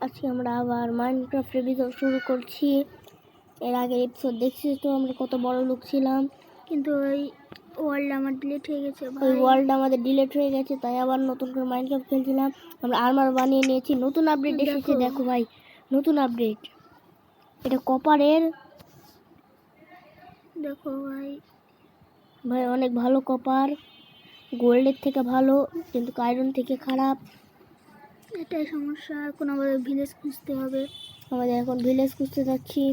আজকে আমরা আবার মাইনক্রাফটের ভিডিও শুরু করছি। এর আগের এপিসোড দেখছিস তো আমরা কত বড় লোক ছিলাম, কিন্তু ওই ওয়ার্ল্ড আমার ডিলিট হয়ে গেছে ভাই। ওই ওয়ার্ল্ড আমাদের ডিলিট হয়ে গেছে, তাই আবার নতুন করে মাইনক্রাফট খেলছিলাম। আমরা আর্মার বানিয়ে নিয়েছি, নতুন আপডেট এসেছে দেখো ভাই, নতুন আপডেট। এটা কপারের, দেখো ভাই ভাই অনেক ভালো কপার, গোল্ডের থেকে ভালো কিন্তু আয়রন থেকে খারাপ। এটাই সমস্যা। এখন আমাদের ভিলেজ খুঁজতে হবে। আমাদের এখন ভিলেজ খুঁজতে যাচ্ছি,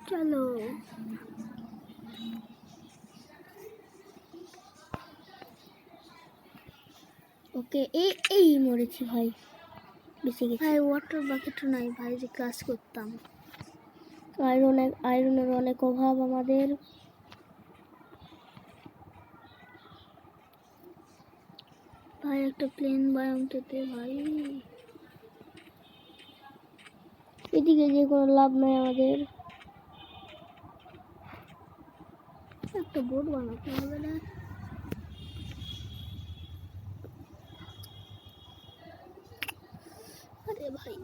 চলো। ওকে এই মরেছি ভাই, বেঁচে গেছি। ভাই ওয়াটার বাকেটও নাই ভাই, যে কাজ করতাম। আয়রনের অনেক অভাব আমাদের। ভাই একটা প্লেন বায়োমতে ভাই, এদিকে যে কোনো লাভ নাই আমাদের। একটা বোট বানাতে হবে না? আরে ভাই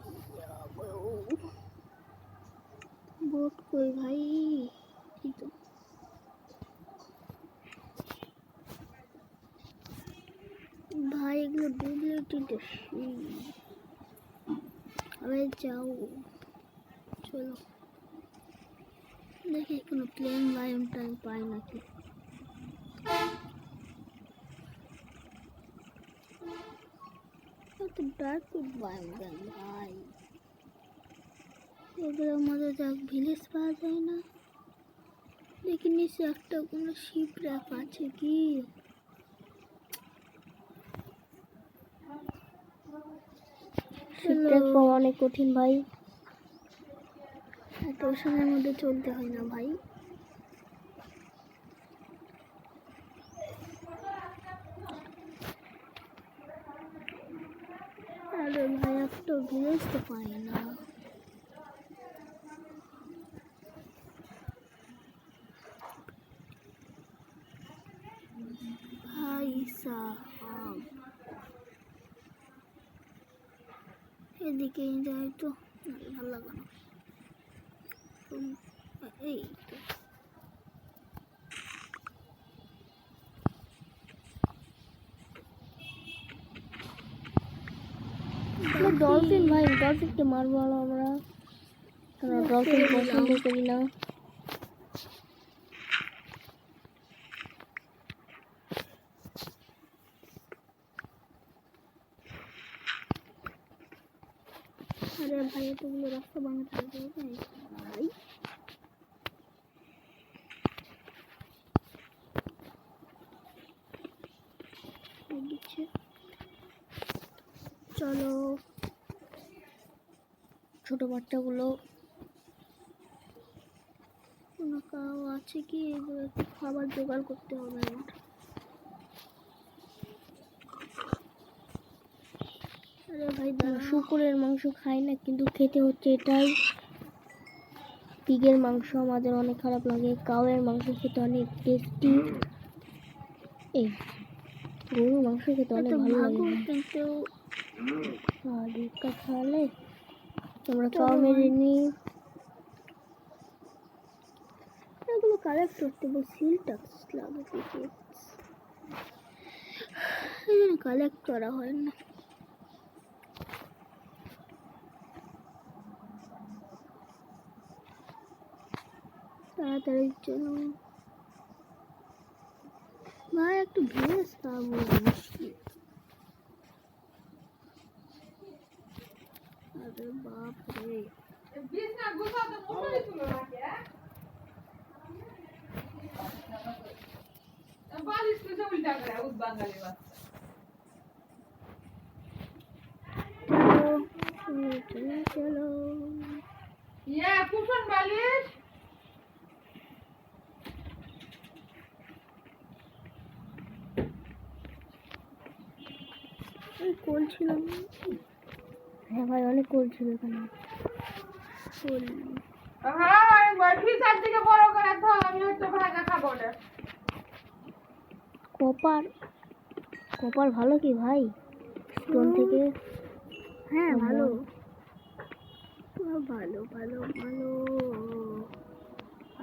বোট কই ভাই? এই তো ভাই, এগুলো ডুপ্লিকেট। আরে যাও, চলো দেখি কোনো প্লেন বায়োম টাইম পাই নাকি। তো ডার্ক বায়োম দেন ভাই, এগুলোর মধ্যে দেখ ভিলেজ পাওয়া যায় না। দেখি নিচে একটা কোনো শিপ র্যাপ আছে কি? অনেক কঠিন ভাই, এত সময়ের মধ্যে চলতে হয় না ভাই। আরে ভাই একটা ভিলেজ তো পাই না। ভাই সাহাব এদিকে যাই তো, ভালো লাগে না। এই ডলফিন ভাই, ডলফিনকে মারবো আমরা, ডলফিন পছন্দ করি না। আরে ভাই এতগুলো রাস্তা বানাতে হবে ভাই। চলো ছোট বাচ্চাগুলো কোনো কাউ আছে কি? এগুলো একটু খাবার জোগাড় করতে হবে আমার। আরে ভাই শুকুরের মাংস খাই না, কিন্তু খেতে হচ্ছে এটাই। পিগের মাংস আমাদের অনেক খারাপ লাগে, কাউয়ের মাংস খেতে অনেক টেস্টি। এই গরুর মাংস খেতে অনেক ভালো লাগে, কিন্তু খাওয়ালে আমরা কাউ মেরে নিই। এগুলো কালেক্ট করতে সিল ট্যাক্স লাগে, এগুলো কালেক্ট করা হয় না। তাড়াতাড়ি চলো ভাই, একটু ভিলেজ পাবো মুশকিল। আরে বাপ রে, চলো কুশন বালিশ কোল ছিল। হ্যাঁ ভাই অনেক কোল ছিল এখানে। কপার কপার ভালো কি ভাই স্টোন থেকে? হ্যাঁ ভালো। ভালো ভালো ভালো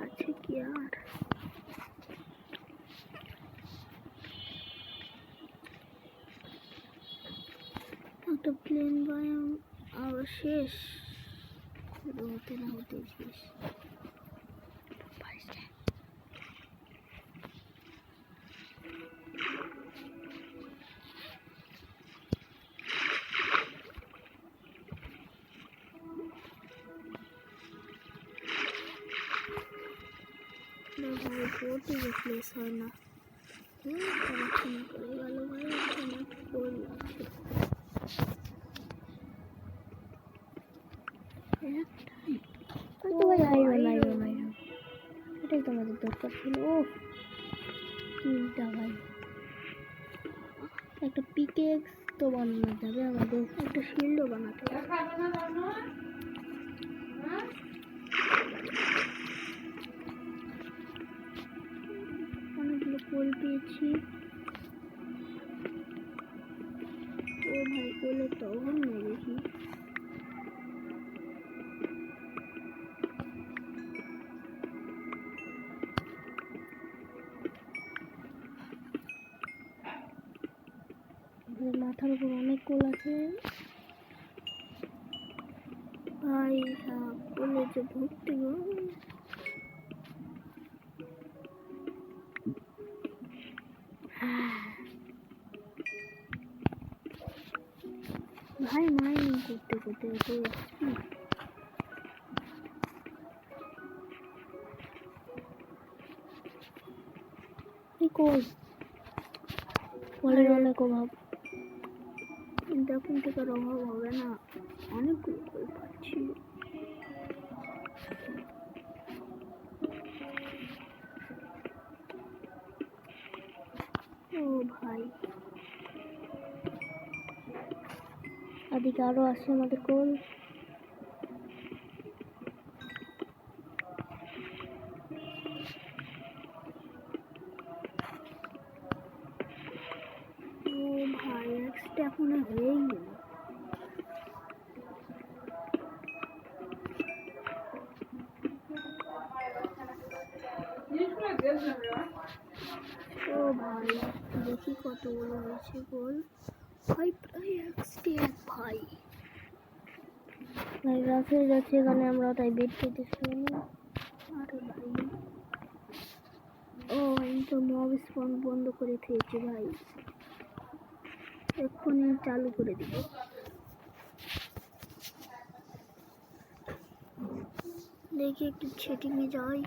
আছে কি আর? একটা প্লেন বায়াম আবার শেষ হতে না হতে শেষ। ভাই কোটি প্লেস হয় না, কালেকশন করে গেল ভাই। এখানে ফুল আছে তো ভাই আইরন আইরন আইরন, এটাই তো আমাদের দরকার ছিল। ও তিনটা ভাই, একটা পিকেক্স তো বানানো যাবে, আমাদের একটা শিল্ডও বানাতে হবে। অনেকগুলো কোল পেয়েছি। ও ভাই কোলের তো অভাব নেই দেখি। মাথার উপর অনেক কোল আছে ভাই কোলে যে ভর্তি গো। ভাই মাইনিং করতে করতে এত কোল, কোলের অনেক অভাব। দেখুন থেকে অভাব হবে না, অনেকগুলো কোল পাচ্ছি। ও ভাই এদিকে আরো আছে আমাদের কোল। ও ভাই একটা এখন হয়েই গেল। ও ভাই দেখি কতগুলো হয়েছে গোল। ভাই প্রায় একটি এক ভাই। ভাই রাতে যাচ্ছে এখানে, আমরা তাই বেড পেতেছি। আরে ভাই ও আমি তো মব স্পন বন্ধ করে দিয়েছি ভাই, এক্ষুনি চালু করে দিব। দেখি একটু সেটিংয়ে যাই।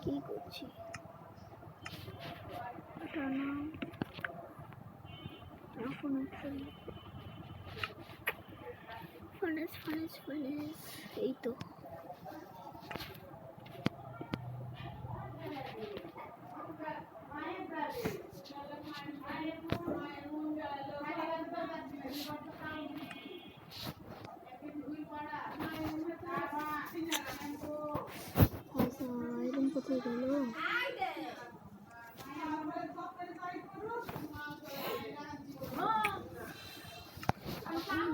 কি করছি এটা না, এখন একটা ফানেস ফানেস ফানেস, এই তো আয়রন কোথায় গেল?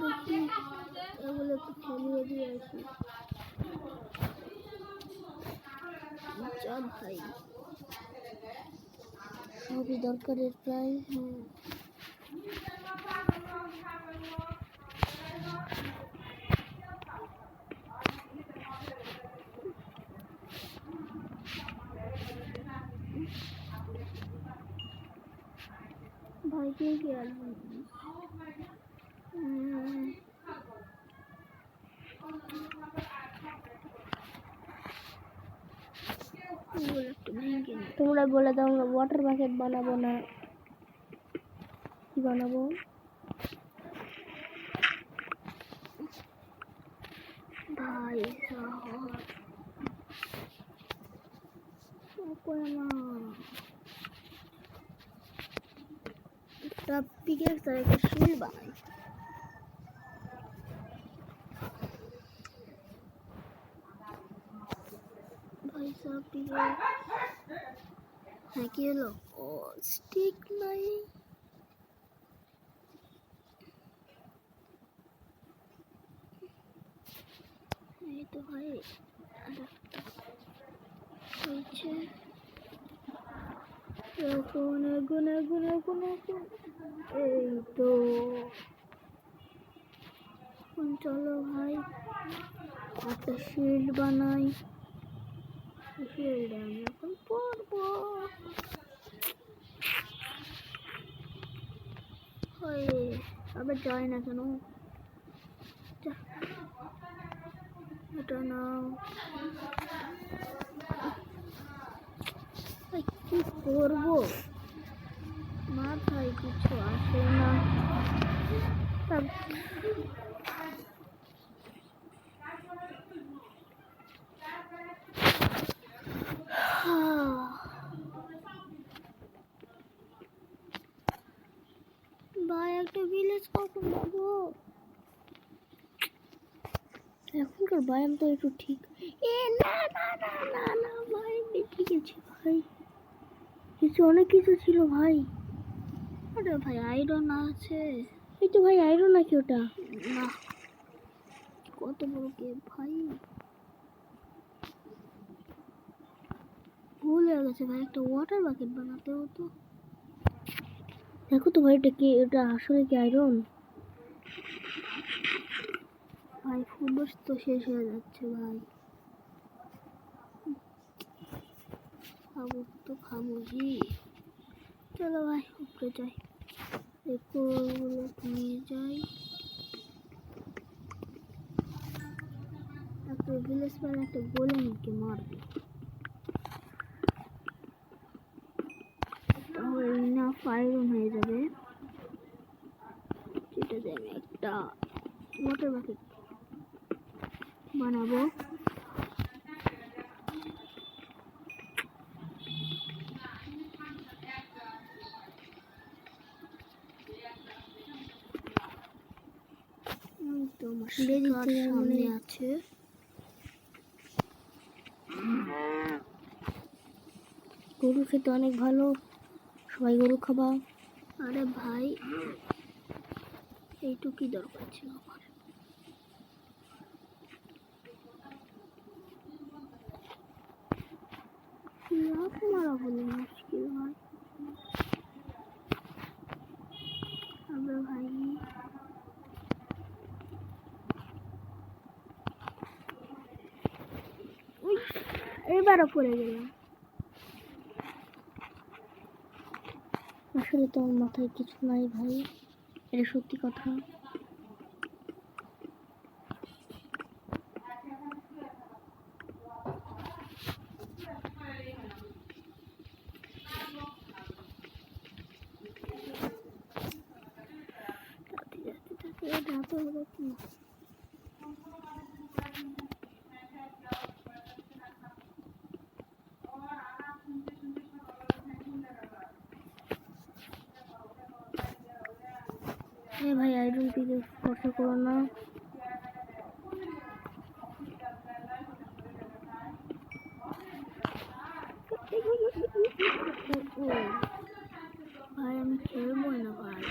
দেখি এগুলো একটু ফেলিয়ে দিয়ে আসি। আচ্ছা ভাই সবই দরকারের প্রায়। ভাই কে কি আসবে? তোমরা বলে দাও আমরা ওয়াটার বাকেট বানাবো না কি বানাবো? ভাই একটা পিকেক্স আর একটা শিল বানাই। হ্যাঁ কি হলো? ও স্টিক নাই। এই তো ভাই হয়েছে। এখন এই তো এখন চলো ভাই একটা শিল্ড বানাই। শিল্ড আমি এখন পরবো। আবার যায় না কেন? এটা নাও। কি করবো মাথায় কিছু আসে না। ভাই একটা ভিলেজ কখন পাবো? এখনকার ব্যায়াম তো একটু ঠিক। না না না না না ভাই, বেঁচে গেছি ভাই। কিছু অনেক কিছু ছিল ভাই। আরে ভাই আয়রন আছে। এই তো ভাই আয়রন নাকি ওটা? না কত বড় কে ভাই, ভুল হয়ে গেছে ভাই। একটা ওয়াটার বাকেট বানাতে হতো। দেখো তো ভাই, এটা কি, এটা আসলে কি আয়রন? ভাই ফুলস তো শেষ হয়ে যাচ্ছে ভাই। খাবো তো খাবোই। চলো ভাই উপরে যাই, এগুলো নিয়ে যাই। একটা ভিলেজ ম্যান একটা গোলেমকে মারবে, তাহলে না ফায়ারন হয়ে যাবে। যেটাতে আমি একটা ওয়াটার বাকেট বানাবো। তোমার সামনে আছে। গরু খেতে অনেক ভালো, সবাই গরু খাবা। আরে ভাই এইটুকুই দরকার ছিল আমার। মারা বলে মুশকিল হয়। আমরা ভাই এবারও পড়ে গেলাম। আসলে তো আমার মাথায় কিছু নাই ভাই, এটা সত্যি কথা। ভাই আয়রন দিকে স্পর্শ করো না। ভাই আমি খেলবো না ভাই।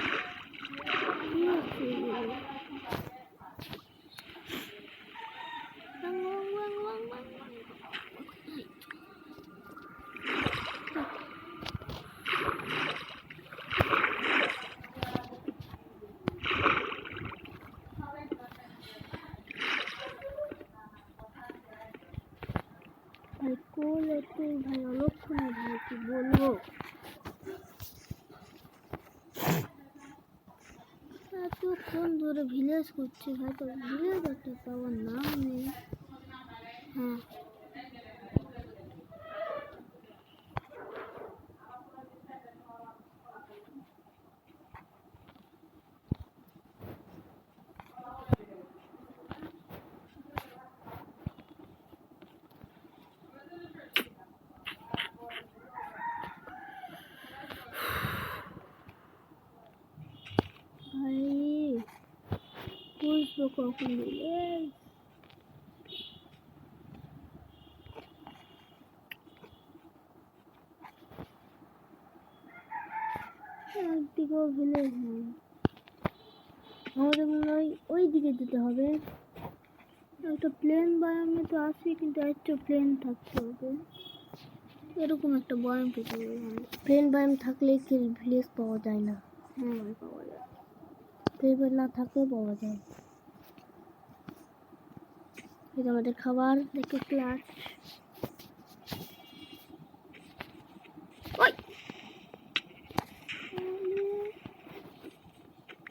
ভাই কোল একটু ভাই অলক্ষণে ভাই কি বলবো। এতক্ষণ ধরে ভিলেজ করছে ভাই, তো ভিলেজ একটা পাওয়ার নাম নেই। হ্যাঁ ভাই বুঝবো কখন ভিলেজ। ভিলেজ নেই। আমাদের মনে হয় ওই দিকে যেতে হবে। একটা প্লেন বায়ামে তো আছি, কিন্তু একটা প্লেন থাকতে হবে। এরকম একটা বায়াম পেতে হবে ভাই। প্লেন বায়াম থাকলে কি ভিলেজ পাওয়া যায় না? হ্যাঁ ভাই, পাওয়া যায়। প্লেন বায়াম না থাকলেও পাওয়া যায়। এটা আমাদের খাবার। দেখে ক্লাচ। ওই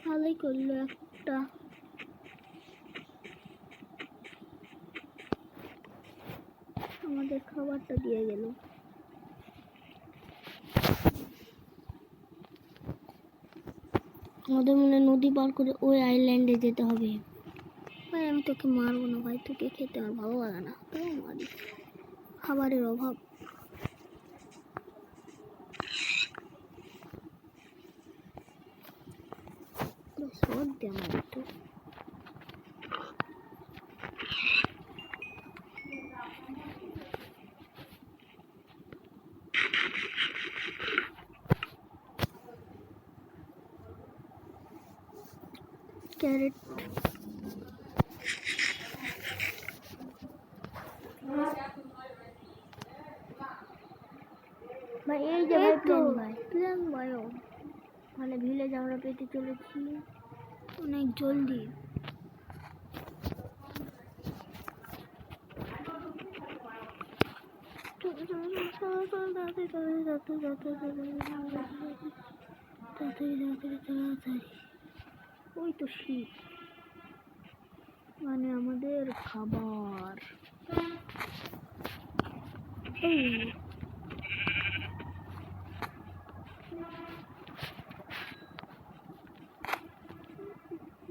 ভালোই করলো একটা। আমাদের খাবারটা দিয়ে গেল। আমাদের মনে হয় নদী পার করে ওই আইল্যান্ডে যেতে হবে। ভাই আমি তোকে মারবো না ভাই, তোকে খেতে আমার ভালো লাগে না, তাও মারি। খাবারের অভাব। শর্ট দে আমার একটু। ক্যারেট। ভাই এই যে ভাই প্লেন ভাই, প্লেন বায়ো মানে ভিলেজ আমরা পেতে চলেছি অনেক জলদি। ওই তো শীত, মানে আমাদের খাবার। এই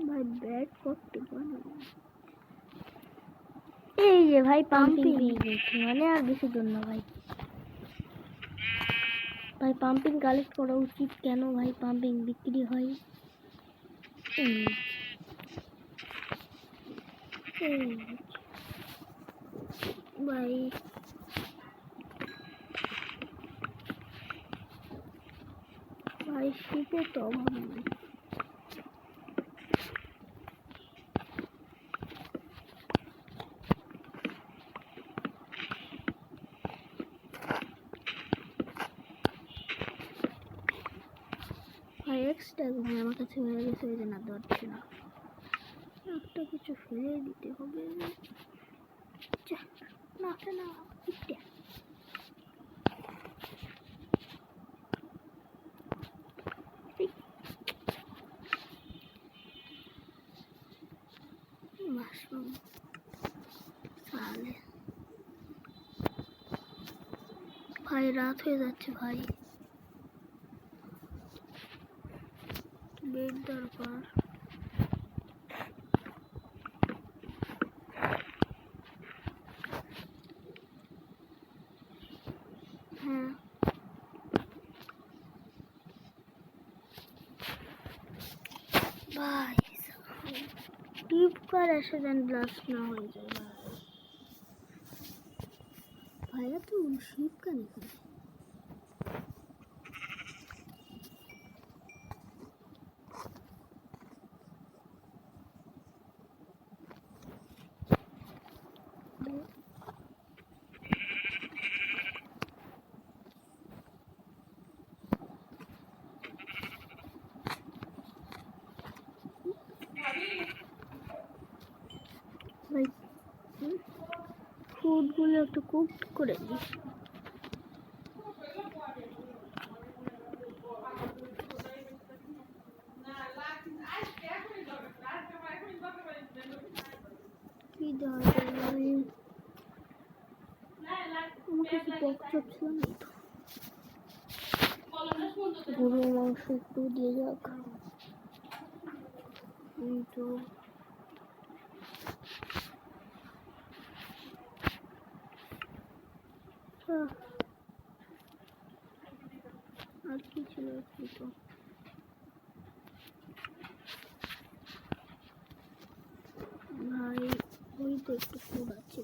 ভাই ব্যাট করতে পারে। এই যে ভাই পাম্পিং Pumping. পেয়ে গেছি, মানে আর বেশি দূর না ভাই। ভাই পাম্পিং কালেক্ট করা উচিত, কেন ভাই পাম্পিং বিক্রি হয়। এই এই ভাই ভাই শীতে তো অভাব নেই। ভাই এক্সট্রা ভাই আমার কাছে হয়ে গেছে, ওই জন্য আর ধরছি না। একটা কিছু ফেলে দিতে হবে। যা, না না এটা। মাশরুম সালে। ভাই রাত হয়ে যাচ্ছে ভাই, বেড দরকার। হ্যাঁ ভাই, টিপ কার এসে যেন ব্লাস্ট না হয়ে যায় ভাই। ভাইয়া তো শিপ কেন করে? ভাই ফুডগুলো একটু কুক করে দিই। কি দেওয়া যায় ভাই? আমার কাছে পকচপ ছিল না তো। গরুর মাংস একটু দিয়ে যাক। কিন্তু আর কি ছিল একটু তো। ভাই ওই তো একটু ফুড আছে।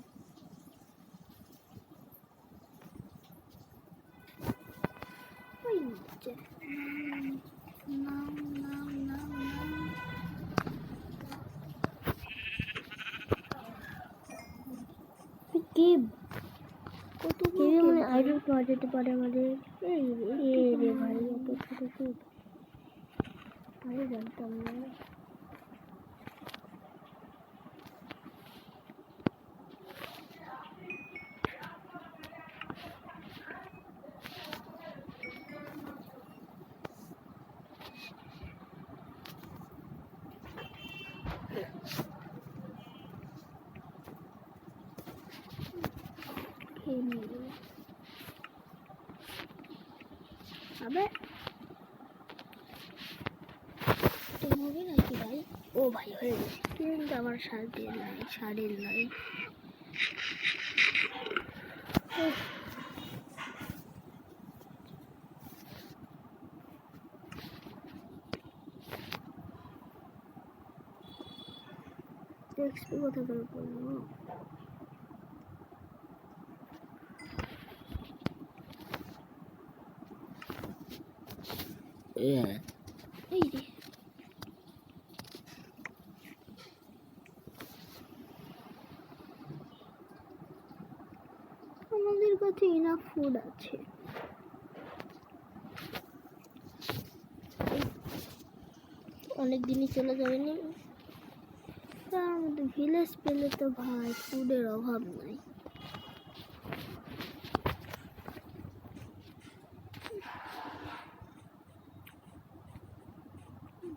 ওই নিচে নাম যেতে পারে আমাদের। এই এই রে ভাই, এত ছোট ছোট আরে জানতাম না। খেয়ে নিয়ে গেল। আবে তুমি হবে নাকি ভাই? ও ভাই হয়ে গেছে, কিন্তু আমার শাড়ির নাই। এক্সপি কোথা থেকে করবো? এই রে, আমাদের কাছে ইনাফ ফুড আছে। অনেক দিনই চলে যাবে না। তার মধ্যে ভিলেজ পেলে তো ভাই ফুডের অভাব নাই।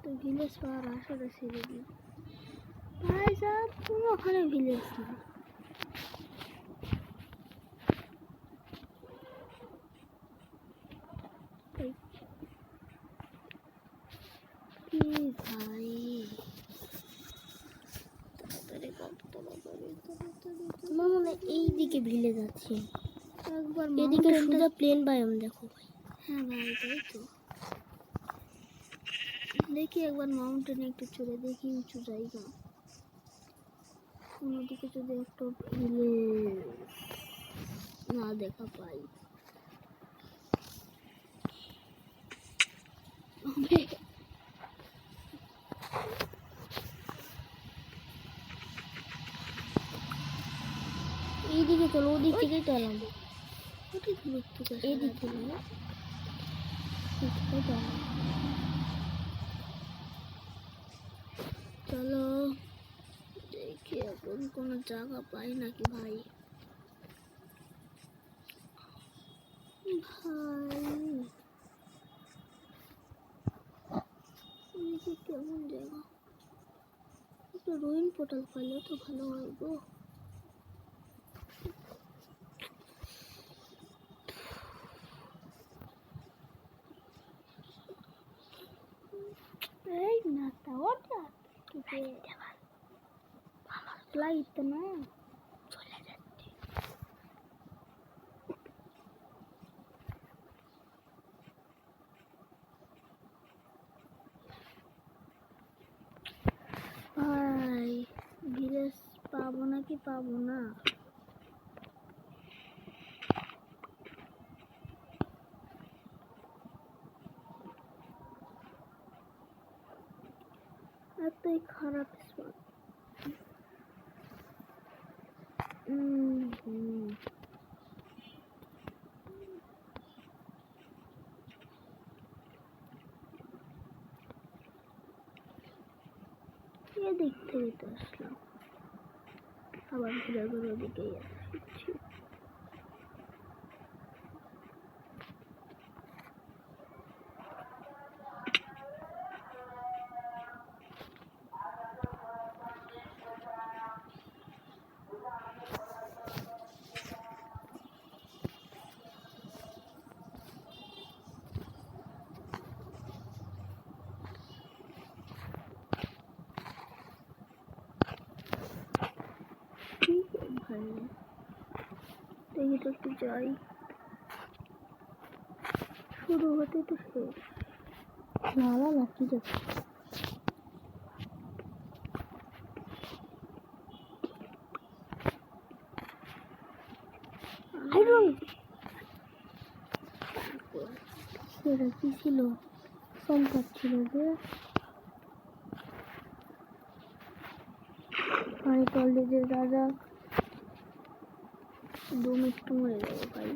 তো ভিলেজ পাওয়ার আশাটা ছেড়ে দিই ভাই সাহেব, তুমি ওখানে ভিলেজ না। কি ভাই, তাড়াতাড়ি কর, তাড়াতাড়ি তাড়াতাড়ি। আমার মনে হয় এই দিকে ভিলে যাচ্ছে। একবার এদিকে mountain সোজা প্লেন বায়ম দেখো ভাই। হ্যাঁ ভাই তাই তো। দেখি একবার মাউন্টেনে একটু চড়ে দেখি উঁচু জায়গা, অন্যদিকে যদি একটু ভিলেজ না দেখা পাই। এইদিকে চলো, ওদিক থেকেই তো এলাম। ওটি দূরত্ব এইদিক থেকে না? এইদিকে তো এলাম। চলো দেখি এখন কোনো জায়গা পাই নাকি ভাই। ভাই এদিকে কেমন জায়গা, একটা রুইন পোর্টাল পাইলে তো ভালো হয় গো। এই না টাওয়ারটা কি আমার ফ্লাইট না চলে যাচ্ছে। ভাই ভিলেজ পাবো নাকি পাবো না। এতই খারাপ স্পট। এদিক থেকে তো আসলাম, আবার ঘুরে ঘুরে ওদিকেই আসছি। ভাই দেখি তো একটু যাই, শুরু হতে তো শেষ। না না না, ঠিক আছে। সেটা কি ছিল? সম্পদ ছিল যে পানি কলেজের রাজা। 2 মিনিট মরে যাবো ভাই।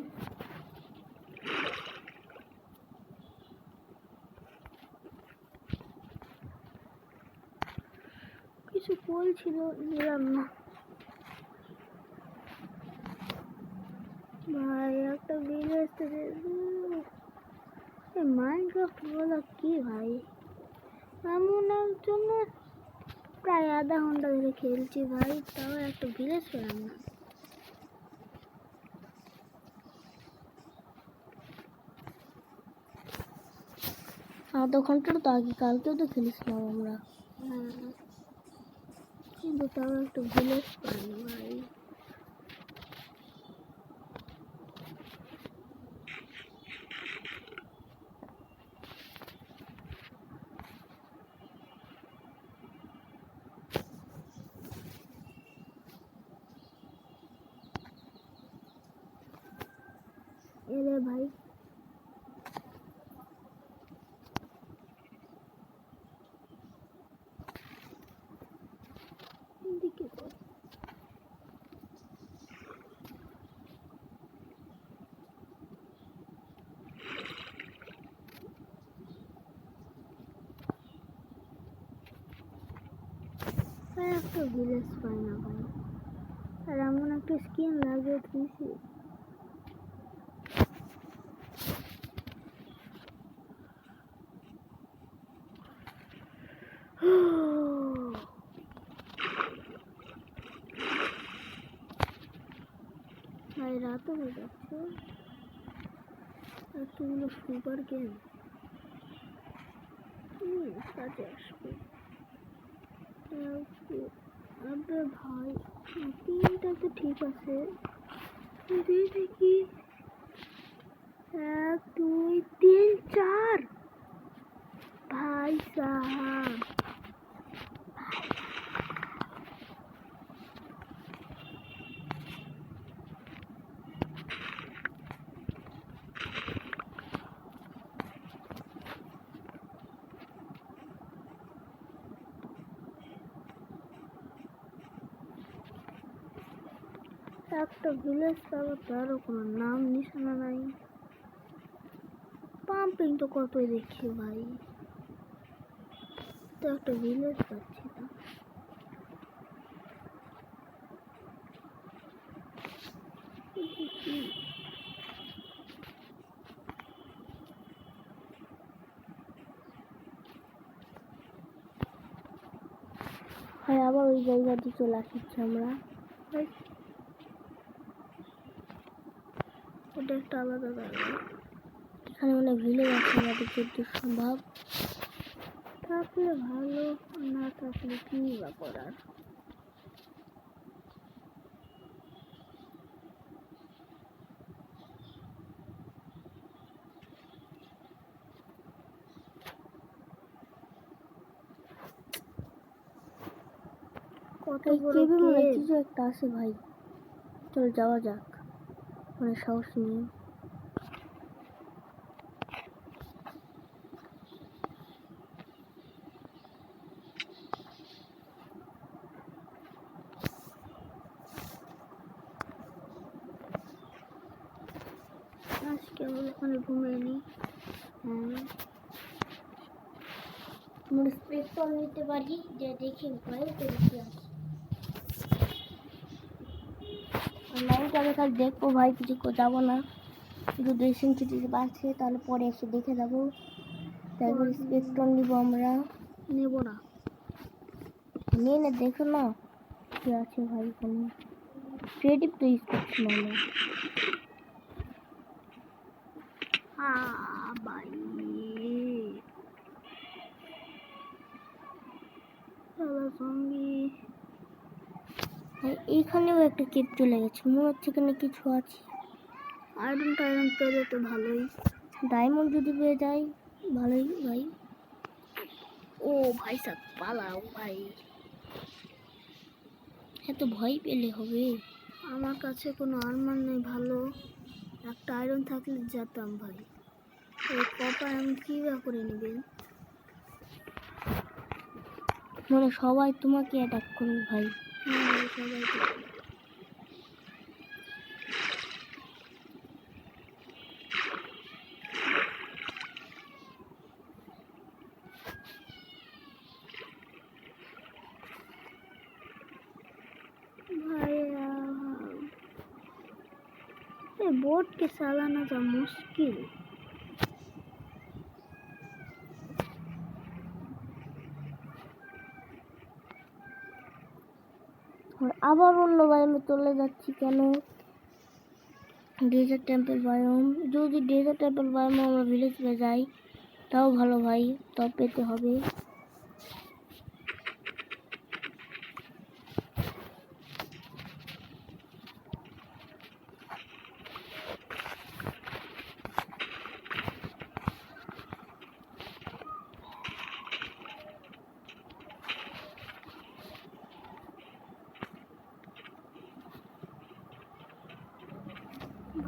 কিছু পোল ছিল, নিলাম না ভাই। একটা ভিলেজ মাইনক্রাফট বলা কি ভাই, এমন একজন প্রায় আধা ঘন্টা ধরে খেলছি ভাই, তাও একটা ভিলেজ পেলাম না। আধা ঘন্টার তো আগে কালকেও তো খেলেছিলাম আমরা। হ্যাঁ, কিন্তু তাও একটা ভিলেজ পাইনি ভাই। এরে ভাই, এদিকে কর। একটা ভিলেজ পাই না ভাই, আর এমন একটা স্কিন লাগিয়ে দিয়েছি। ভাই রাত হয়ে যাচ্ছে, এতগুলো সুপার গেম কাজে আসবে। আরে ভাই, তিনটা তো ঠিক আছে, দেখি 1 2 3 4 ভাই সাহাব। একটা ভিলেজ পাবো, তারও কোনো নাম নিশানা নাই। পাম্পিং তো কতই দেখছি ভাই, তো একটা ভিলেজ পাচ্ছি না। হ্যাঁ, আবার ওই জায়গাতে চলে আসছি আমরা। এটা একটা আলাদা জায়গা, এখানে মানে ভিলেজ আছে আমাদের যতদূর সম্ভব। থাকলে ভালো, না থাকলে কি বা করার। কত এই বড় কেবি মনে কেভ, কিছু একটা আছে ভাই, চল যাওয়া যাক, মানে সাহস নিয়ে। আজকে আমরা ওখানে ঘুমিয়ে নি। হ্যাঁ, আমরা স্পেক্টর নিতে পারি, যে দেখি ভয় করেছি আছে। লাইনটা আমি কাল দেখবো ভাই, কিছু যাবো না, শুধু ড্রেসিং ছুটি আছে, তাহলে পরে এসে দেখে যাবো। তারপর স্পেক্টর নিব আমরা। নেব না। নিয়ে না দেখো না কি আছে ভাই, এখানে ক্রিয়েটিভ তো ইউজ করছি না আমরা। ভাই জম্বি, এইখানেও একটা কেপ চলে গেছে, মনে হচ্ছে এখানে কিছু আছে। আয়রন টায়রন পেলে তো ভালোই। ডায়মন্ড যদি পেয়ে যাই ভালোই ভাই। ও ভাই সাব পালাও ভাই, এত ভয় পেলে হবে? আমার কাছে কোনো আর্মার নেই ভালো, একটা আয়রন থাকলে যেতাম ভাই। এই কপার আমি কি বা করে নেবেন? মানে সবাই তোমাকে অ্যাটাক করবে ভাই। হ্যাঁ ভাই, সবাই তো। ভাইয়া ये बोट के चलाना जा मुश्किल আর আবার অন্য বায়োমে চলে যাচ্ছি কেন? Desert temple biome. যদি ডেজার্ট টেম্পল বায়োমে আমরা ভিলেজ পেয়ে যাই তাও ভালো ভাই, তাও পেতে হবে।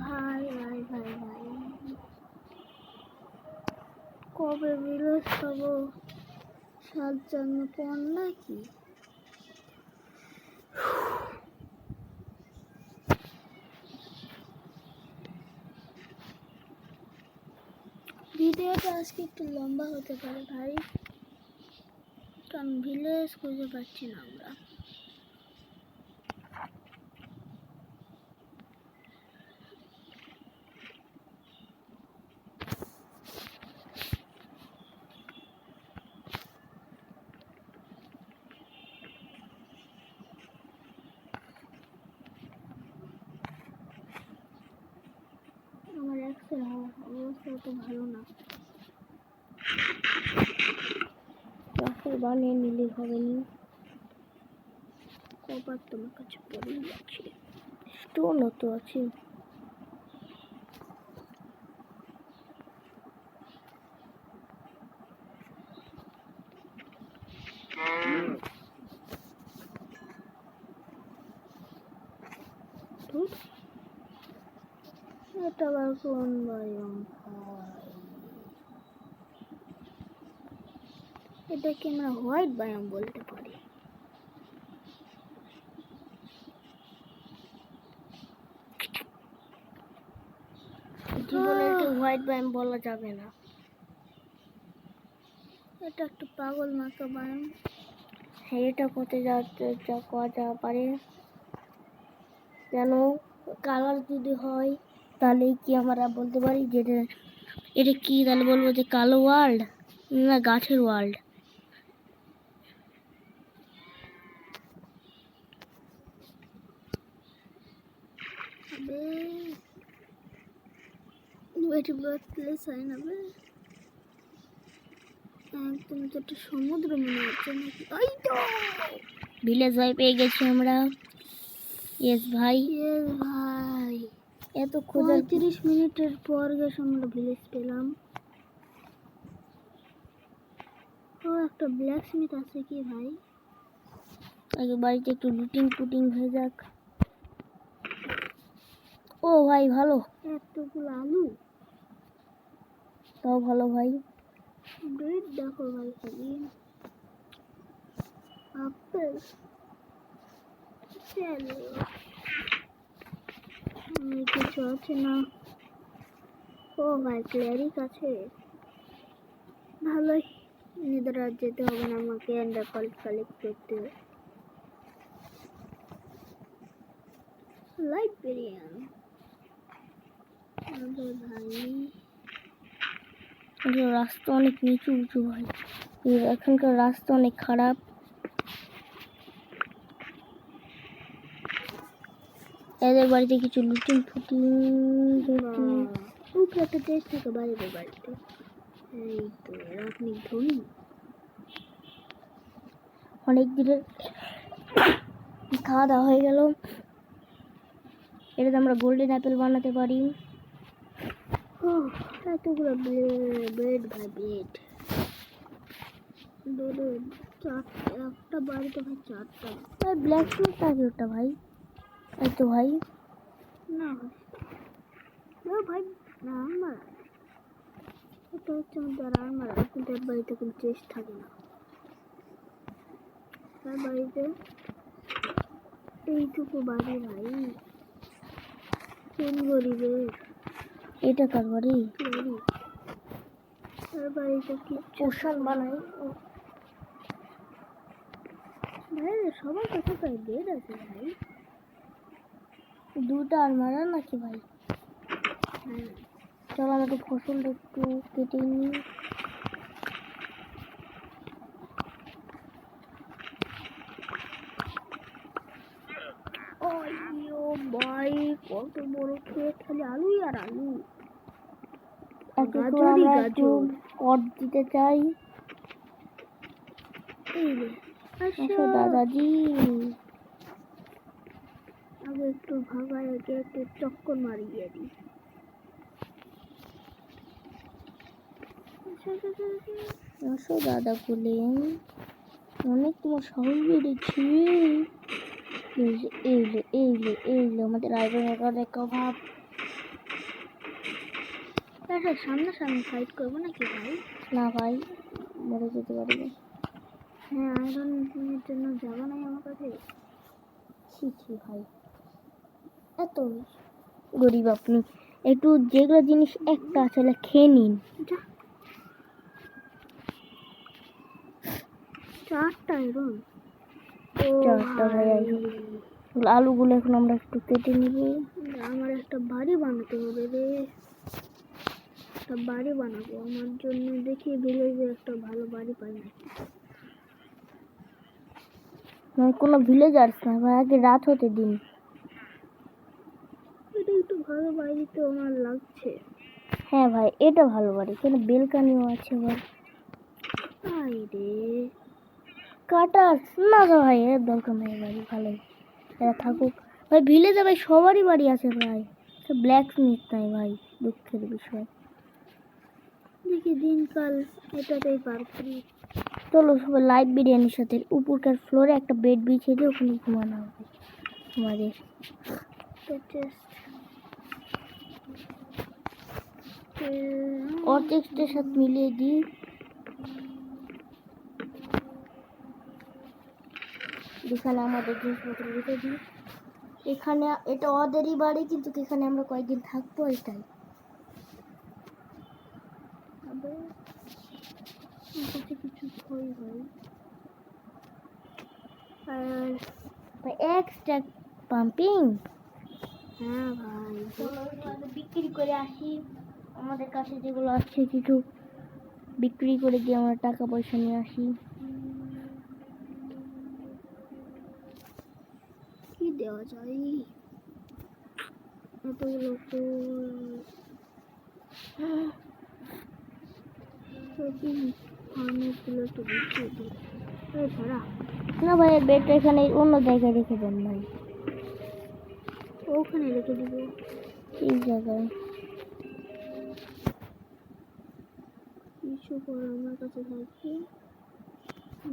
ভাই ভাই ভাই ভাই কবে ভিলেজ পাবো? 7 জন্ম পর নাকি? ভিডিওটা আজকে একটু লম্বা হতে পারে ভাই, কারণ ভিলেজ খুঁজে পাচ্ছি না আমরা। আমার অবস্থা তো ভালো না। রাস্তায় বানিয়ে নিলে হবে নি। কবার তোমার কাছে পড়ে যাচ্ছে। স্টোন তো আছে। এটা আবার কোন বায়ম ভাই? এটাকে আমরা হোয়াইট বায়ম বলতে পারি। জীবনে তো হোয়াইট বায়োম বলা যাবে না। এটা একটু পাগল মাকা বায়ম। হ্যাঁ, এটা করতে যা পারে কেন? কালার যদি হয় তাহলে কি আমরা বলতে পারি যে এটা কি? তাহলে বলবো যে কালো ওয়ার্ল্ড না গাছের ওয়ার্ল্ড। अबे वेट ब्लड प्लेस है ना बे একদম তো একটা সমুদ্র মনে হচ্ছে নাকি? এই তো ভিলেজ ভাই পেয়ে গেছি আমরা। ইয়েস ভাই, ইয়েস ভাই, এত খোঁজার 35 মিনিটের পর গেছে আমরা ভিলেজ পেলাম। ও একটা ব্ল্যাক স্মিথ আছে কি ভাই? আগে বাড়িতে একটু লুটিং হয়ে যাক। ও ভাই ভালো, এতগুলো আলু, তাও ভালো ভাই। ব্রেড দেখো ভাই, খালি আপেল। চলো কিছু আছে না? ও ভাই ক্লেরিক আছে, ভালোই। নিজের আর যেতে হবে না আমাকে, এন্ডার পার্ল কালেক্ট করতে। লাইব্রেরিয়ান ভাই, রাস্তা অনেক নিচু উঁচু ভাই, এখানকার রাস্তা অনেক খারাপ। এদের বাড়িতে কিছু লুটিং উপরে একটা টেস্ট থাকে বাড়িতে বাড়িতে। এই তো আপনি ধনী। অনেক দিনের খাওয়া দাওয়া হয়ে গেল। এটাতে আমরা গোল্ডেন অ্যাপেল বানাতে পারি। এতগুলো ব্রেড ভাই, ব্রেড একটা বাড়িতে ভাই 4টা। ভাই ব্ল্যাক স্মিথ আছে ওটা ভাই। এই তো ভাই, না ভাই, না ভাই, না আমার এটা হচ্ছে আমাদের আমার, কিন্তু এর বাড়িতে কোনো চেস্ট থাকে না। তার বাড়িতে এইটুকু বাড়ি ভাই, কোন গরিবের? এটা কার বাড়ি? তার বাড়িতে কি পোষণ বানাই। ভাই সবার কাছে প্রায় বেড আছে ভাই। দুটো আর মারা নাকি ভাই? হ্যাঁ চলো আমাকে ফসলটা একটু কেটে নিই। ও ভাই কত বড় ক্ষেত, খালি আলুই আর আলু। একে করে গাজরই আমরা একটু গাজর। কট দিতে চাই। এই রে আসো দাদাজি। আগে একটু ভাগায়, একে একটু চক্কর মারিয়ে দিই। আসো দাদা বলে, অনেক তোমার সাহস বেড়েছে। এইলে আমাদের আয়রনের অনেক অভাব। সামনাসামনি ফাইট করবো নাকি ভাই? না ভাই, মরে যেতে পারবে। হ্যাঁ, আয়রনের জন্য যাবো নাই আমার কাছে। ছি ভাই, এত গরিব আপনি। একটু যেগুলো জিনিস একটা আসলে খেয়ে নিন। যা, 4টা আয়রন। ও 4টা ভাই ভাই, আয়রন। আলুগুলো এখন আমরা একটু কেটে নিব। আমার একটা বাড়ি বানাতে হবে রে। একটা বাড়ি বানাবো আমার জন্য, দেখি ভিলেজে একটা ভালো বাড়ি পাই নাকি। কোনো ভিলেজার্স না ভাই, আগে রাত হতে দিন। এটা একটু ভালো বাড়ি তো আমার লাগছে। হ্যাঁ ভাই, এটা ভালো বাড়ি, কেন বেলকানিও আছে ভাই। আই রে, কাটা না গো ভাই, এর দরকার নেই ভাই, ভালোই এরা থাকুক ভাই। ভিলেজে ভাই সবারই বাড়ি আছে ভাই, ব্ল্যাক স্মিথ নাই ভাই, দুঃখের বিষয়। দেখি দিনকাল এটাতেই পার করি। চলো সবাই লাইট বিরিয়ানির সাথে উপরকার ফ্লোরে একটা বেড বিছিয়ে দিয়ে ওখানে ঘুমানো হবে আমাদের। অর্ধেকটার সাথে মিলিয়ে দিই। এখানে আমাদের জিনিসপত্র রেখে দিই। এখানে এটা ওদেরই বাড়ি, কিন্তু এখানে আমরা কয়েকদিন থাকবো, এটাই। কিছু থই ভাই, আর ভাই এক্সট্রা পাম্পিং। হ্যাঁ ভাই, চলো বিক্রি করে আসি। আমাদের কাছে যেগুলো আছে কিছু বিক্রি করে দিয়ে আমরা টাকা পয়সা নিয়ে আসি। কি দেওয়া যায়? এতগুলো ফার্মেসগুলো একটু বিক্রি দিই। ছাড়া না ভাই, বেডটা এখানে অন্য জায়গায় রেখে দেন ভাই। ওখানে রেখে দিব। এই জায়গায় কিছু পর আমার কাছে থাকছে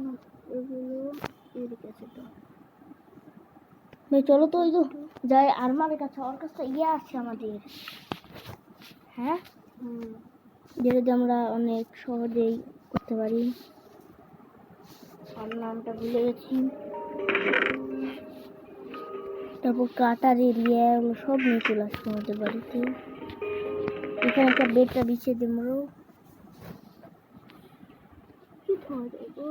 না, এগুলো এর কাছে তো। ভাই চলো তো, ওই তো যাই আরমানের কাছে, ওর কাছে ইয়ে আছে আমাদের। হ্যাঁ, যেটা দিয়ে আমরা অনেক সহজেই করতে পারি। আমার নামটা ভুলে গেছি। তারপর কাটার এরিয়া ওগুলো সব নিয়ে চলে আসছে আমাদের বাড়িতে। এখানে একটা বেডটা বিছিয়ে দেবো। কি খাওয়া যাবো?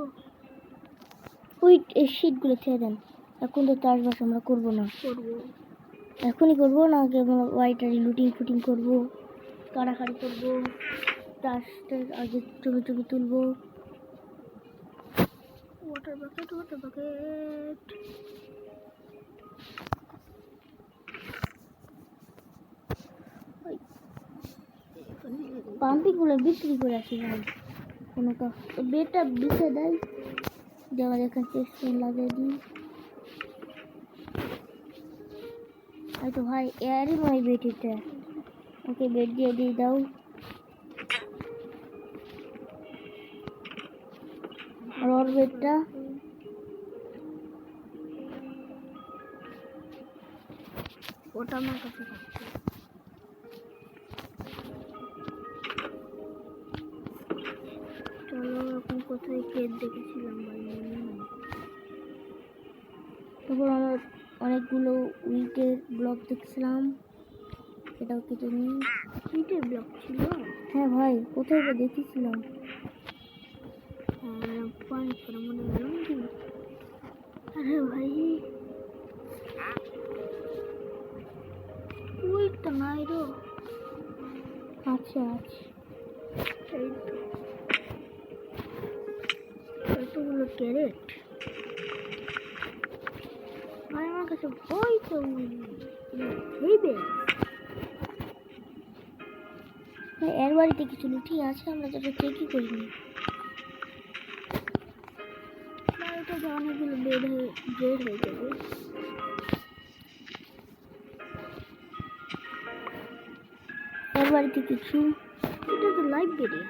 ওই শীটগুলো ছেড়ে দেন, এখন তো চাষবাস আমরা করবো না। করবো এখনই করবো না, আগে আমরা ওয়াইটারি লুটিং ফুটিং করবো, কাড়াকাড়ি করবো, চাষটার আগে জমি জমি তুলবো। Water bucket, water bucket. পাম্পিংগুলো বিক্রি করে আসি ভাই। কোনো বেডটা বিছে দেয়, দেওয়া দেখার চেষ্টা লাগিয়ে দিই। হয়তো ভাই এরই নয় বেড, এটা ওকে বেড দিয়ে দিয়ে দাও। আর ওর বেডটা ওটা আমার কাছে থাকছে। চলো, এখন কোথায় ক্ষেত দেখেছিলাম ভাই, মনে নাই। তারপর আমরা অনেকগুলো উইকের ব্লক দেখছিলাম, এটাও কেটে নিই। ইটের ব্লক ছিল? হ্যাঁ ভাই, কোথায় তো দেখেছিলাম। পানি করে মনে গেল নাকি? আরে ভাই, তো নাই রো। আচ্ছা আচ্ছা, এই তো এতগুলো ক্যারেট। ভাই আমার কাছে বই তো হইবে। এর বাড়িতে কিছু লুটি আছে, আমরা যেটা চেকই করিনি। এটা যে অনেকগুলো বের হয়ে যাবে। এর বাড়িতে কিছু, এটা তো লাইব্রেরি।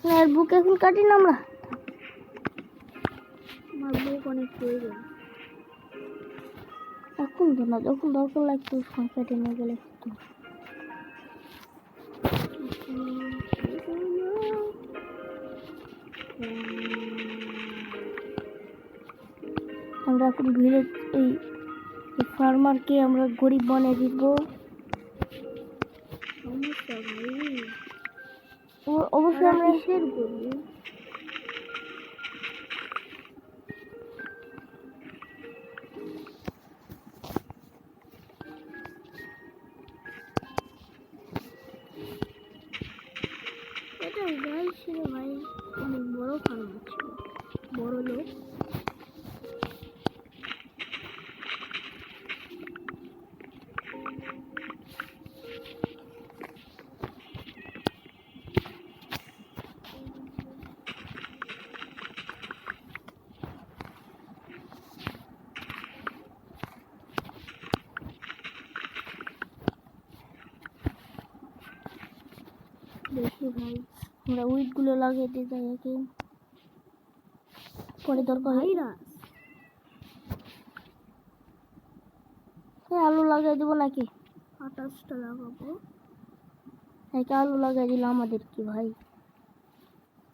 না এর বুক এখন কাটি না আমরা। আমার বুক অনেক প্রয়োজন। এখন তো না, যখন দরকার লাগতো সংখ্যাটি নিয়ে গেলে তো। আমরা এখন ভিলেজ এই ফার্মারকে আমরা গরিব বানিয়ে দিব। সমস্যা ভাই, অবশ্যই আমরা কিসের গরিব? এটা ভাই ছিল ভাই, অনেক বড় ফার্মার ছিল, বড় লোক। দেখি ভাই, আমরা উইডগুলো লাগিয়ে দিতে চাই একে, পরে দরকার হয়। ভাইরাস আলু লাগিয়ে দেবো নাকি? 28টা লাগাবো। একে আলু লাগিয়ে দিলে আমাদের কি ভাই,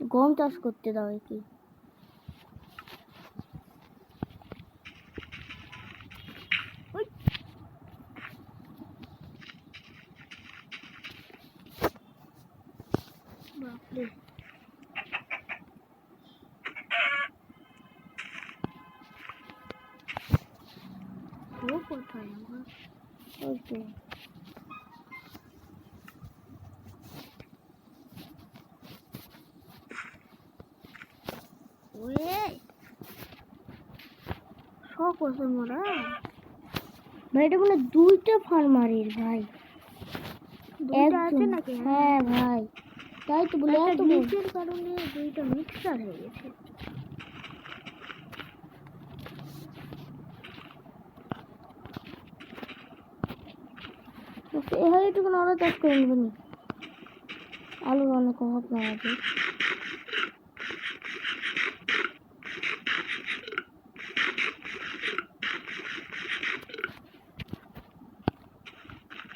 গম চাষ করতে দাও একে। বাপরে, ও কোথায় আমার? ওই তো ওয়ে শখ আছে মোরা। ভাই এটা মানে দুইটা ফার্মারের ভাই, দুইটা আছে একজন। নাকি? হ্যাঁ ভাই, তাই তো বলে একটা এত গ্লিচের কারণে দুইটা মিক্সার হয়ে গেছে। এভাবে একটু ওরা চাষ করে নেবেনি, আলুর অনেক অভাব না আমাদের।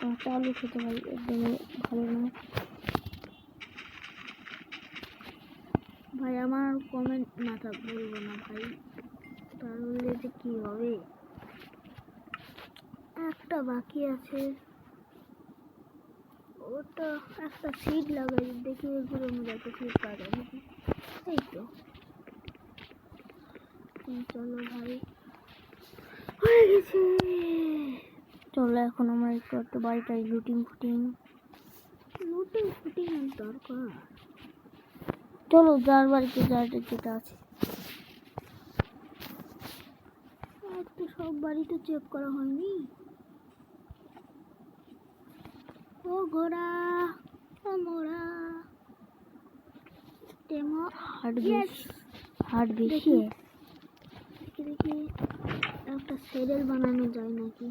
কাঁচা আলু খেতে ভাই একদমই ভালো না। ভাই আমার কমেন্ট না থাক বলবো না ভাই, তাহলে যে কি হবে। একটা বাকি আছে, ওটা একটা সিড লাগাই, দেখি এগুলো মধ্যে একটা সিড পাওয়া যায় নাকি। এই তো চলো ভাই, হয়ে গেছে। চলো এখন আমরা একটু বাড়িটাই লুটিং ফুটিং। লুটিং ফুটিং এর দরকার। চলো যার বাড়িতে যার যেটা আছে। আর তো সব বাড়িতে চেক করা হয়নি। ও ঘোড়া, ও মোড়া, টেমো হাট Yes! বেশি, হাট বেশি। দেখি দেখি একটা সেডেল বানানো যায় নাকি।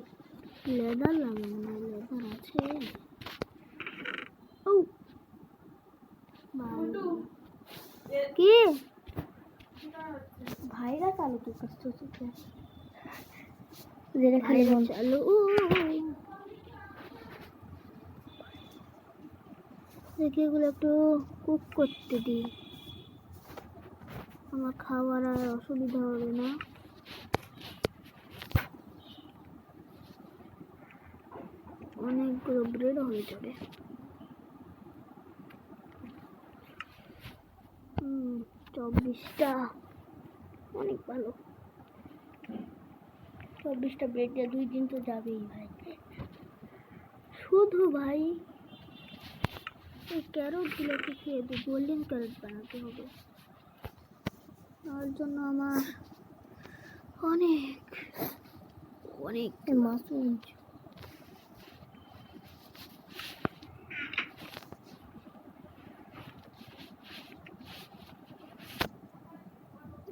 লেদার লাগে মনে হয়, লেদার আছে। ও ভাই, কি ভাইরা চালু কি করছো? যেটা খালি ভাইরা বল। চালু। দেখি এগুলো একটু কুক করতে দিই, আমার খাবার আর অসুবিধা হবে না। অনেকগুলো ব্রেড হয়ে যাবে। 24টা, অনেক ভালো। 24টা ব্রেড দিয়ে 2 দিন তো যাবেই ভাই। শুধু ভাই এই ক্যারটগুলোকে খেয়ে গোল্ডেন ক্যারট বানাতে হবে। তার জন্য আমার অনেক অনেক মাশরুম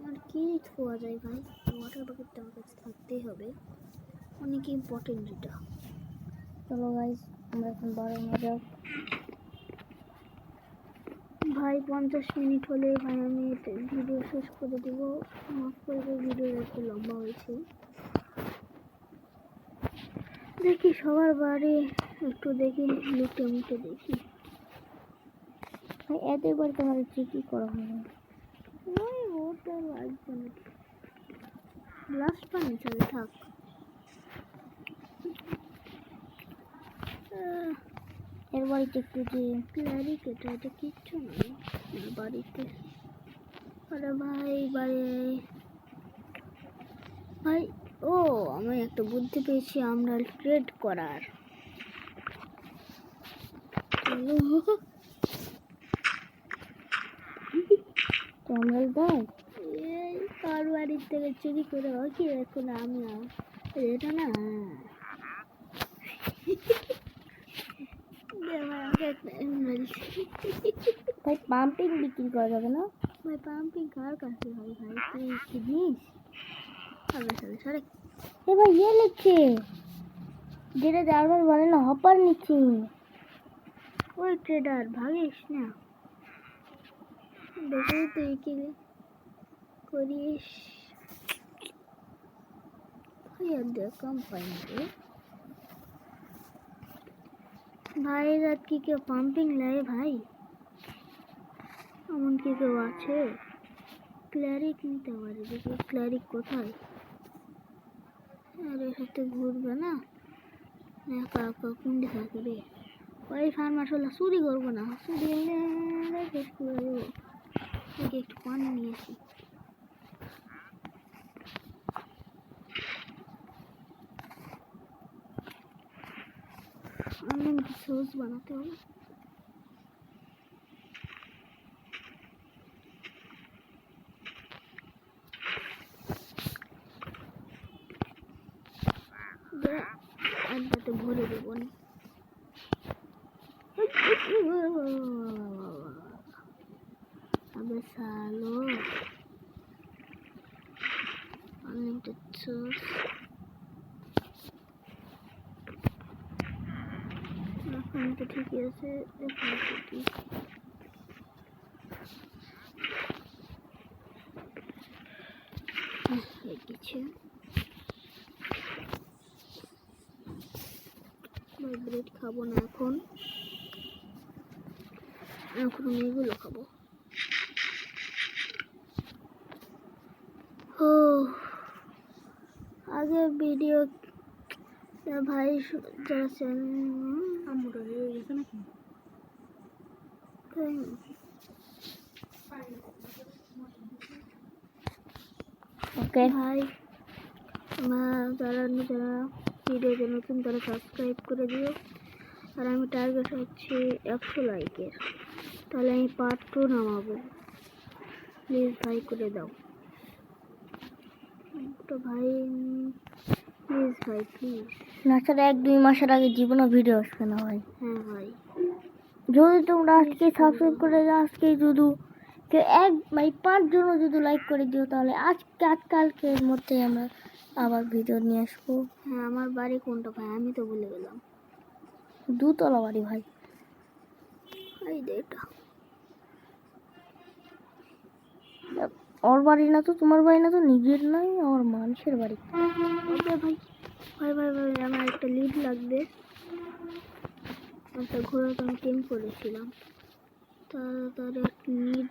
আর কি খোয়া যায় ভাই। ওয়াটার বাকেটটা আমার কাছে থাকতেই হবে, অনেক ইম্পর্টেন্ট এটা। চলো গাইস আমরা এখন 12 মজা ভাই 50 মিনিট হলে ভাই আমি ভিডিও শেষ করে দেবো। মাফ করবে, ভিডিও একটু লম্বা হয়েছে। দেখি সবার বাড়ি একটু দেখি, লুটে মুটে দেখি। ভাই এতবার তোমার কি করা হবে? ওই ওটা লাগবে না, লাস্ট পানি চলে থাক। এর বাড়িতে একটু যে ক্লারিক এটা কিচ্ছু নয় আমার বাড়িতে। আরে ভাই বাড়ি ভাই, ও আমি একটা বুদ্ধি পেয়েছি আমরা ট্রেড করার। তো আমরা দাও এই কার বাড়ির থেকে চুরি করে কি এখন আমি এটা না ভাই পাম্পিং বিক্রি করা যাবে না? ভাই পাম্পিং কার কাছে ভাই? ভাই তুই কিনিস? সারে সারে সারে এ ভাই ইয়ে লিখছে যেটা জার্মান বলে না হপার নিচ্ছে। ওই ট্রেডার ভাগিস না, দেখি তুই কি করিস। ভাই আর দেখাম পাইনি রে ভাই। রাত কি কেউ পাম্পিং লাগে ভাই? এমন কি কেউ আছে? ক্লারিক নিতে পারে, দেখি ক্লারিক কোথায়। আরে সাথে ঘুরবে না, একা একা কুন্ডি থাকে রে। ওই ফার্মার হলে চুরি করবো না, চুরি হলে শেষ করে দেবো। দেখি একটু পানি নিয়েছি। আনলিমিটেড সস বানাতে হবে। একবারটা ভরে দেবো না। আবে সালো আনলিমিটেড সস এখন তো ঠিকই আছে। এখন ঠিকই কিছু ব্রেড খাবো না এখন, এখন আমি এগুলো খাবো। ও আগের ভিডিও ভাই যারা ওকে ভাই আমার যারা ভিডিওতে নতুন তারা সাবস্ক্রাইব করে দিও। আর আমি টার্গেট হচ্ছে 100 লাইকের, তাহলে আমি পার্ট 2 নামাবো। প্লিজ ভাই করে দাও তো ভাই, প্লিজ ভাই প্লিজ। না ছাড়া 1-2 মাসের আগে জীবনে ভিডিও আসবে না ভাই। হ্যাঁ ভাই যদি তোমরা আজকে সাবস্ক্রাইব করে দাও, আজকে যদি কেউ 5 জনও যদি লাইক করে দিও তাহলে আজকালকের মধ্যে আমরা আবার ভিডিও নিয়ে আসবো। হ্যাঁ আমার বাড়ি কোনটা ভাই আমি তো ভুলে গেলাম। 2 তলা বাড়ি ভাই। এই যে এটা ওর বাড়ি না তো, তোমার বাড়ি না তো, নিজের নয়, আমার মানুষের বাড়ি। ওকে ভাই ভাই ভাই ভাই আমার একটা লিড লাগবে। একটা ঘোড়া তো আমি টেম করেছিলাম, তাড়াতাড়ি লিড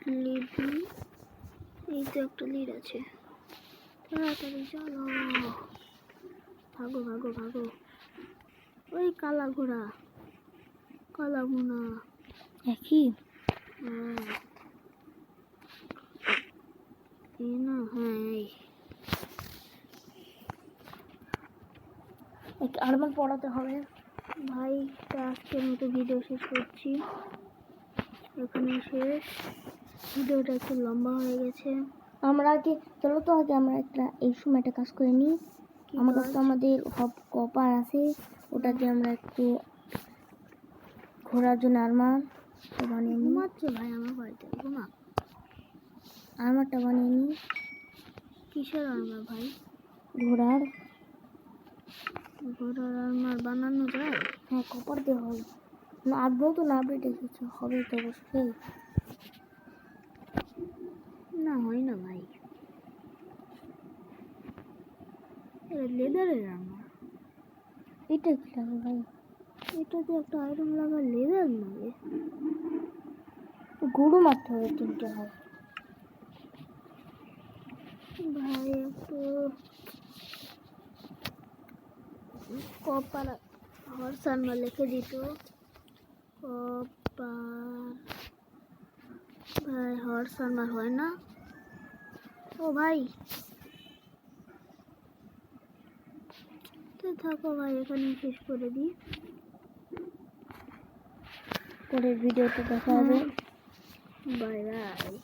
এই তো একটা লিড আছে, তাড়াতাড়ি চলো, ভাগো ভাগো ভাগো। ওই কালা ঘোড়া, কালা মোনা একই এই না, হ্যাঁ এই আরমান পড়াতে হবে। ভাই তা আজকের মতো ভিডিও শেষ করছি, এখানে শেষ। ভিডিওটা একটু লম্বা হয়ে গেছে। আমরা আগে চলো তো আগে আমরা এই সময় একটা কাজ করে নিই। কি আমার কাজ? কাছে আমাদের কপার আছে, ওটা দিয়ে আমরা একটু ঘোরার জন্য আরমার বানিয়ে নিই। ঘুমাচ্ছে ভাই আমার বাড়িতে, ঘুমা। আরমারটা বানিয়ে নিই কিসের আর্মার ভাই? ঘোরার। ঘোড়ার আর্মার বানানো যায়? হ্যাঁ, কপার দিয়ে হবে না, আপনিও তো না আপডেট এসেছে, হবে তো অবশ্যই। না হয় না ভাই, লেদারের আর্মার। এটা কি লাগে ভাই? এটাতে একটা আয়রন লাগা লেদার লাগে। গুরু মারতে হবে 3টে হয়। ভাই একটু কপার হর্স আর্মার লিখে দিত। কপার ভাই হর্স আর্মার হয় না। ও ভাই তো থাকো ভাই, এখানে শেষ করে দিই। পরের ভিডিওতে দেখা হবে। Bye bye.